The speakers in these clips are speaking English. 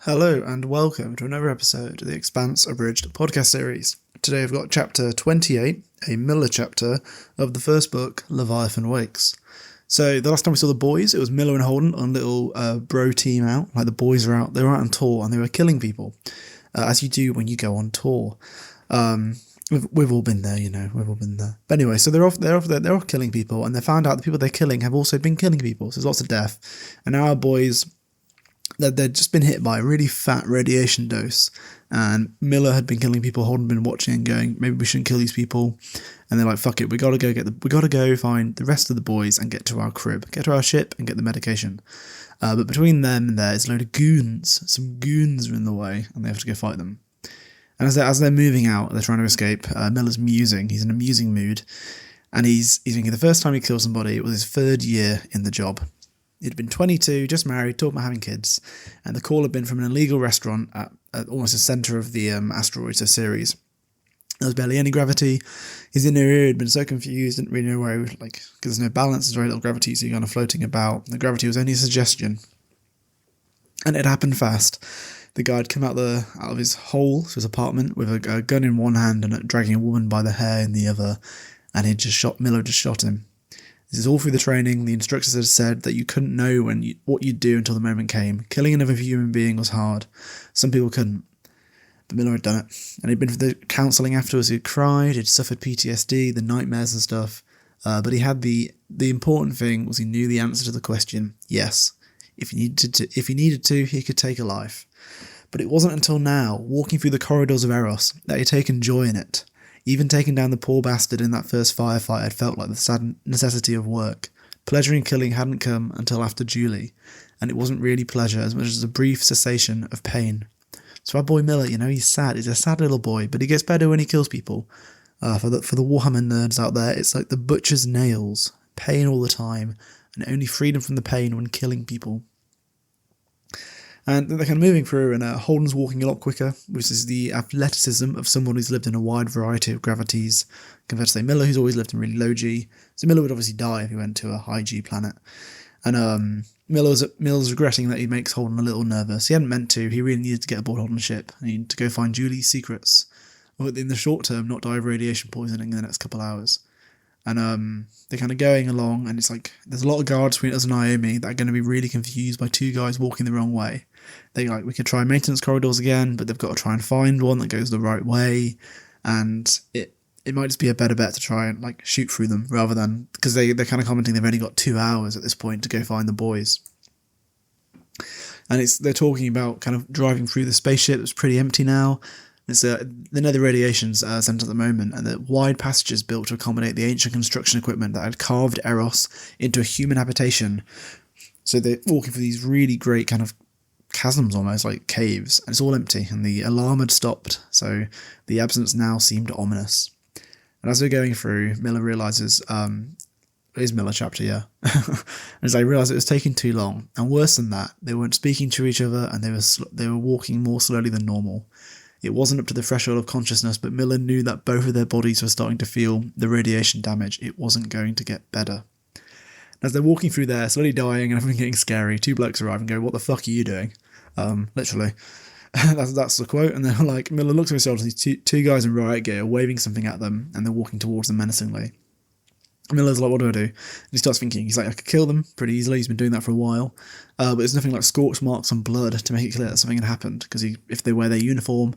Hello and welcome to another episode of the Expanse Abridged Podcast series. Today I've got chapter 28, a Miller chapter of the first book, Leviathan Wakes. So the last time we saw the boys, it was Miller and Holden on a little bro team out. Like the boys were out, they were out on tour and they were killing people, as you do when you go on tour. We've all been there, we've all been there. But anyway, so they're off killing people, and they found out the people they're killing have also been killing people. So there's lots of death, and now our boys, they'd just been hit by a really fat radiation dose, and Miller had been killing people. Holden had been watching and going, maybe we shouldn't kill these people. And they're like, fuck it, we gotta go find the rest of the boys and get to our crib, get to our ship and get the medication. But between them and there's a load of goons. Some goons are in the way, and they have to go fight them. And as they're moving out, they're trying to escape. Miller's musing. He's in a musing mood, and he's thinking the first time he killed somebody, it was his third year in the job. He'd been 22, just married, talking about having kids, and the call had been from an illegal restaurant at almost the centre of the asteroid, so Ceres. There was barely any gravity. His inner ear had been so confused, didn't really know where he was, because there's no balance, there's very little gravity, so you're kind of floating about. The gravity was only a suggestion. And it happened fast. The guy had come out of his hole, so his apartment, with a gun in one hand and dragging a woman by the hair in the other, and Miller just shot him. This is all through the training. The instructors had said that you couldn't know what you'd do until the moment came. Killing another human being was hard. Some people couldn't. But Miller had done it. And he'd been for the counselling afterwards. He'd cried, he'd suffered PTSD, the nightmares and stuff. But he had the important thing was he knew the answer to the question, yes. If he needed to, he could take a life. But it wasn't until now, walking through the corridors of Eros, that he'd taken joy in it. Even taking down the poor bastard in that first firefight had felt like the sad necessity of work. Pleasure in killing hadn't come until after Julie, and it wasn't really pleasure as much as a brief cessation of pain. So our boy Miller, he's sad. He's a sad little boy, but he gets better when he kills people. For the Warhammer nerds out there, it's like the butcher's nails. Pain all the time, and only freedom from the pain when killing people. And they're kind of moving through, and Holden's walking a lot quicker, which is the athleticism of someone who's lived in a wide variety of gravities, compared to, say, Miller, who's always lived in really low G. So Miller would obviously die if he went to a high G planet. And Miller's regretting that he makes Holden a little nervous. He hadn't meant to. He really needed to get aboard Holden's ship. He needed to go find Julie's secrets. Or in the short term, not die of radiation poisoning in the next couple hours. And they're kind of going along, and it's like there's a lot of guards between us and Naomi that are going to be really confused by two guys walking the wrong way. They we could try maintenance corridors again, but they've got to try and find one that goes the right way, and it might just be a better bet to try and shoot through them rather than, because they're kind of commenting they've only got 2 hours at this point to go find the boys. And they're talking about kind of driving through the spaceship that's pretty empty now. They know the radiation's sent at the moment, and the wide passages built to accommodate the ancient construction equipment that had carved Eros into a human habitation. So they're walking through these really great kind of chasms, almost like caves, and it's all empty, and the alarm had stopped, so the absence now seemed ominous. And as they're going through, Miller realises, it is Miller chapter, yeah. As they realised it was taking too long, and worse than that, they weren't speaking to each other, and they were walking more slowly than normal. It wasn't up to the threshold of consciousness, but Miller knew that both of their bodies were starting to feel the radiation damage. It wasn't going to get better. As they're walking through there, slowly dying and everything getting scary, two blokes arrive and go, "What the fuck are you doing?" Literally. That's the quote. And they're like, Miller looks at himself and sees two guys in riot gear waving something at them, and they're walking towards them menacingly. Miller's like, "What do I do?" And he starts thinking, he's like, "I could kill them pretty easily." He's been doing that for a while. But there's nothing like scorch marks and blood to make it clear that something had happened, because if they wear their uniform,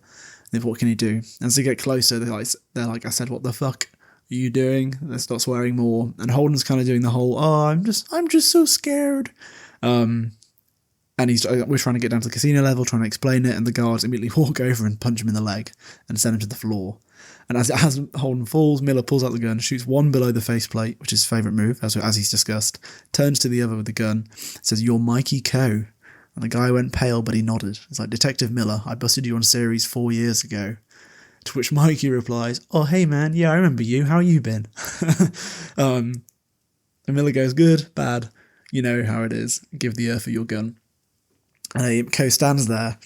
then what can he do? As they get closer, they're like, "I said, what the fuck are you doing?" They start swearing more. And Holden's kind of doing the whole, I'm just so scared. And we're trying to get down to the casino level, trying to explain it, and the guards immediately walk over and punch him in the leg and send him to the floor. And as Holden falls, Miller pulls out the gun, shoots one below the faceplate, which is his favourite move, as he's discussed, turns to the other with the gun, says, "You're Mikey Coe." And the guy went pale, but he nodded. It's like, "Detective Miller, I busted you on Ceres 4 years ago." To which Mikey replies, "Oh, hey man, yeah, I remember you. How you been?" And Miller goes, "Good, bad. You know how it is. Give the earth for your gun." And Coe stands there,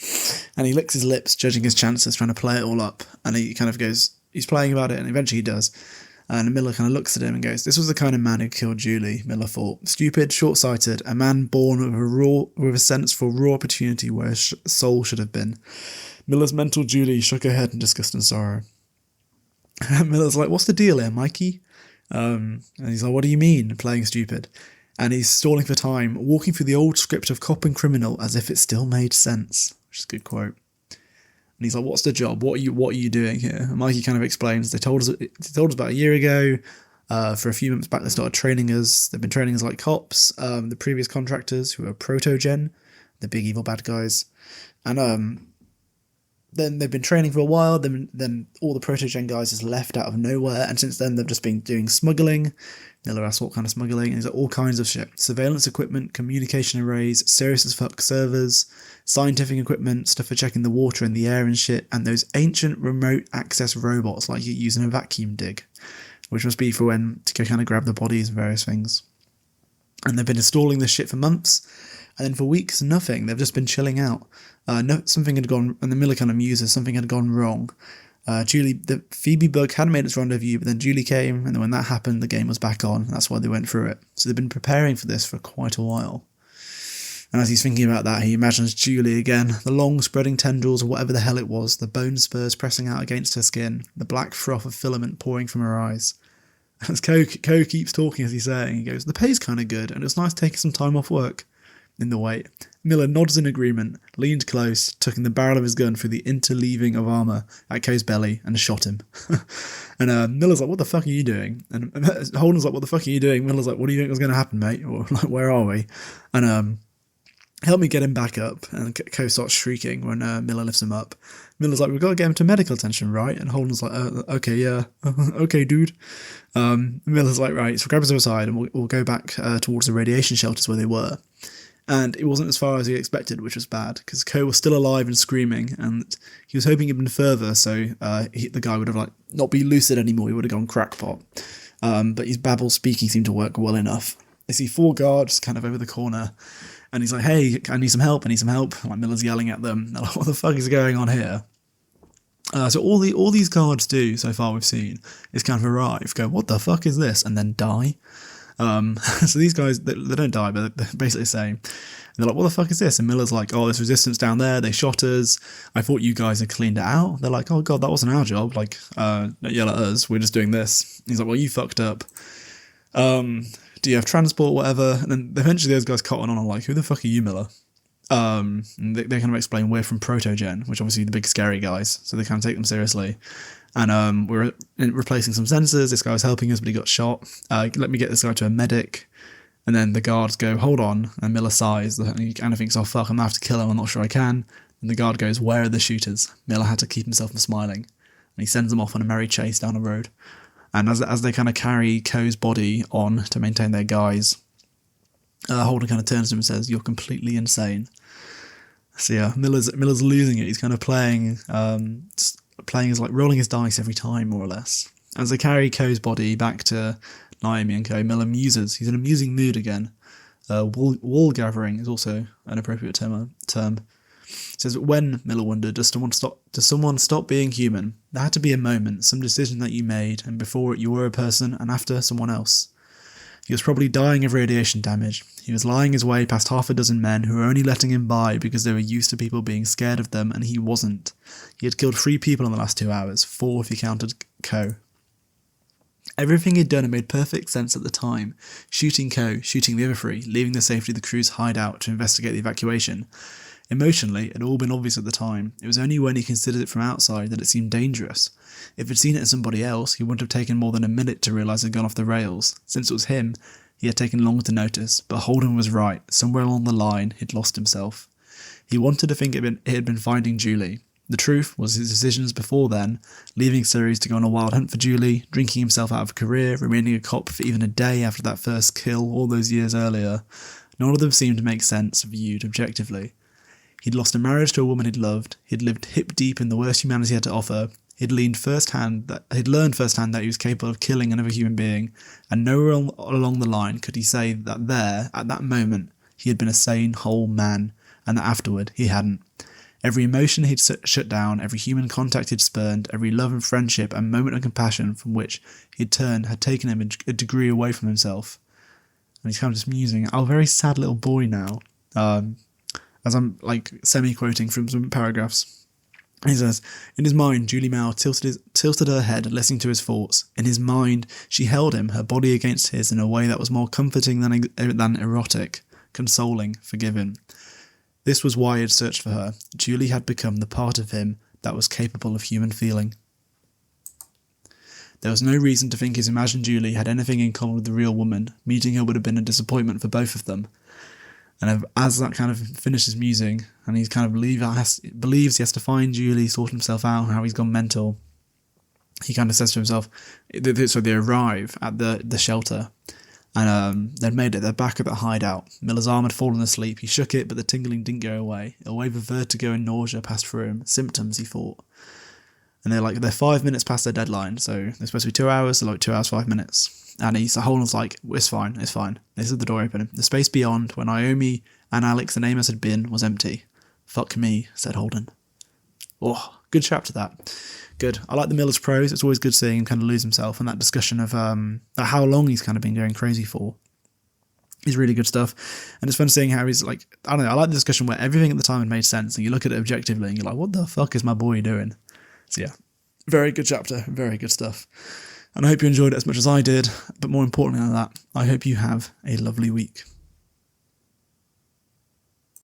and he licks his lips, judging his chances, trying to play it all up. And he kind of goes, he's playing about it, and eventually he does. And Miller kind of looks at him and goes, "This was the kind of man who killed Julie," Miller thought. "Stupid, short-sighted, a man born with a sense for raw opportunity where his soul should have been." Miller's mental Julie shook her head in disgust and sorrow. Miller's like, "What's the deal here, Mikey?" And he's like, "What do you mean, playing stupid?" And he's stalling for time, walking through the old script of cop and criminal as if it still made sense, which is a good quote. And he's like, "What's the job? What are you doing here?" And Mikey kind of explains, they told us about a year ago. For a few months back, they started training us. They've been training us like cops. The previous contractors, who are Proto-Gen, the big evil bad guys. And then they've been training for a while. Then all the Proto-Gen guys just left out of nowhere. And since then, they've just been doing smuggling. Miller asks what kind of smuggling. And he's like, all kinds of shit. Surveillance equipment, communication arrays, serious as fuck servers, scientific equipment, stuff for checking the water and the air and shit, and those ancient remote access robots like you use in a vacuum dig, which must be for when to go kind of grab the bodies and various things. And they've been installing this shit for months, and then for weeks, nothing. They've just been chilling out. Something had gone, and the Miller kind of muses, something had gone wrong. The Phoebe bug had made its rendezvous, but then Julie came, and then when that happened, the game was back on. That's why they went through it. So they've been preparing for this for quite a while. And as he's thinking about that, he imagines Julie again, the long spreading tendrils or whatever the hell it was, the bone spurs pressing out against her skin, the black froth of filament pouring from her eyes. As Ko keeps talking as he's saying, he goes, "The pay's kind of good, and it's nice taking some time off work." In the wait, Miller nods in agreement, leaned close, tucking the barrel of his gun through the interleaving of armour at Ko's belly, and shot him. And Miller's like, "What the fuck are you doing?" And Holden's like, "What the fuck are you doing?" Miller's like, "What do you think was going to happen, mate?" Or like, "Where are we?" And "Help me get him back up." And Ko starts shrieking when Miller lifts him up. Miller's like, "We've got to get him to medical attention, right?" And Holden's like, "Okay, yeah, okay, dude." Miller's like, "Right, so grab us aside and we'll go back towards the radiation shelters where they were." And it wasn't as far as he expected, which was bad, because Ko was still alive and screaming, and he was hoping he'd been further, so the guy would have not be lucid anymore, he would have gone crackpot. But his babble speaking seemed to work well enough. They see 4 guards kind of over the corner, and he's like, "Hey, I need some help, I need some help." Like Miller's yelling at them. They're like, "What the fuck is going on here?" So all these guards do, so far we've seen, is kind of arrive, go, "What the fuck is this?" and then die. So these guys, they don't die, but they're basically saying, they're like, "What the fuck is this?" And Miller's like, "Oh, there's resistance down there, they shot us, I thought you guys had cleaned it out." They're like, "Oh god, that wasn't our job, don't yell at us, we're just doing this." He's like, "Well, you fucked up. Do you have transport, whatever?" And then eventually those guys cotton on, I'm like, "Who the fuck are you, Miller?" And they kind of explain we're from Proto-Gen, which obviously the big scary guys, so they kind of take them seriously. And we're replacing some sensors. This guy was helping us, but he got shot. Let me get this guy to a medic. And then the guards go, "Hold on." And Miller sighs, and he kind of thinks, "Oh fuck, I'm gonna have to kill him, I'm not sure I can." And the guard goes, "Where are the shooters?" Miller had to keep himself from smiling. And he sends them off on a merry chase down the road. And as they kind of carry Ko's body on to maintain their guise, Holden kind of turns to him and says, "You're completely insane." So yeah, Miller's losing it. He's kind of playing as like rolling his dice every time, more or less. As they carry Ko's body back to Naomi and Ko, Miller muses. He's in a musing mood again. Wool gathering is also an appropriate term. It says, "When," Miller wondered, does someone stop being human? There had to be a moment, some decision that you made, and before it you were a person, and after someone else. He was probably dying of radiation damage. He was lying his way past 6 men who were only letting him by because they were used to people being scared of them, and he wasn't. He had killed 3 people in the last 2 hours, 4 if you counted Ko. Everything he'd done had made perfect sense at the time. Shooting Ko, shooting the other 3, leaving the safety of the crew's hideout to investigate the evacuation. Emotionally, it had all been obvious at the time. It was only when he considered it from outside that it seemed dangerous. If he'd seen it as somebody else, he wouldn't have taken more than a minute to realise it had gone off the rails. Since it was him, he had taken longer to notice, but Holden was right. Somewhere along the line, he'd lost himself. He wanted to think it had been finding Julie. The truth was his decisions before then, leaving Ceres to go on a wild hunt for Julie, drinking himself out of a career, remaining a cop for even a day after that first kill all those years earlier. None of them seemed to make sense, viewed objectively. He'd lost a marriage to a woman he'd loved, he'd lived hip-deep in the worst humanity had to offer, he'd learned firsthand that he was capable of killing another human being, and nowhere along the line could he say that there, at that moment, he had been a sane, whole man, and that afterward he hadn't. Every emotion he'd shut down, every human contact he'd spurned, every love and friendship and moment of compassion from which he'd turned had taken him a degree away from himself. And he's kind of just musing, "I'm a very sad little boy now," as I'm like semi-quoting from some paragraphs. He says, "In his mind, Julie Mao tilted her head, listening to his thoughts. In his mind, she held him, her body against his, in a way that was more comforting than erotic, consoling, forgiving. This was why he had searched for her. Julie had become the part of him that was capable of human feeling. There was no reason to think his imagined Julie had anything in common with the real woman. Meeting her would have been a disappointment for both of them." And as that kind of finishes musing, and he's kind of believes he has to find Julie, sort himself out, how he's gone mental, he kind of says to himself, so they arrive at the shelter, and they'd made it, they're back at the hideout. Miller's arm had fallen asleep, he shook it, but the tingling didn't go away. A wave of vertigo and nausea passed through him, symptoms, he thought. And they're 5 minutes past their deadline, so they're supposed to be 2 hours, so 2 hours, 5 minutes. And Holden's like, it's fine. This is the door opening. The space beyond, where Naomi and Alex and Amos had been, was empty. "Fuck me," said Holden. Oh, good chapter that. Good. I like the Miller's prose. It's always good seeing him kind of lose himself, and that discussion of how long he's kind of been going crazy for is really good stuff. And it's fun seeing how he's like, I don't know, I like the discussion where everything at the time had made sense, and you look at it objectively and you're like, what the fuck is my boy doing? So yeah, very good chapter, very good stuff. And I hope you enjoyed it as much as I did, but more importantly than that, I hope you have a lovely week.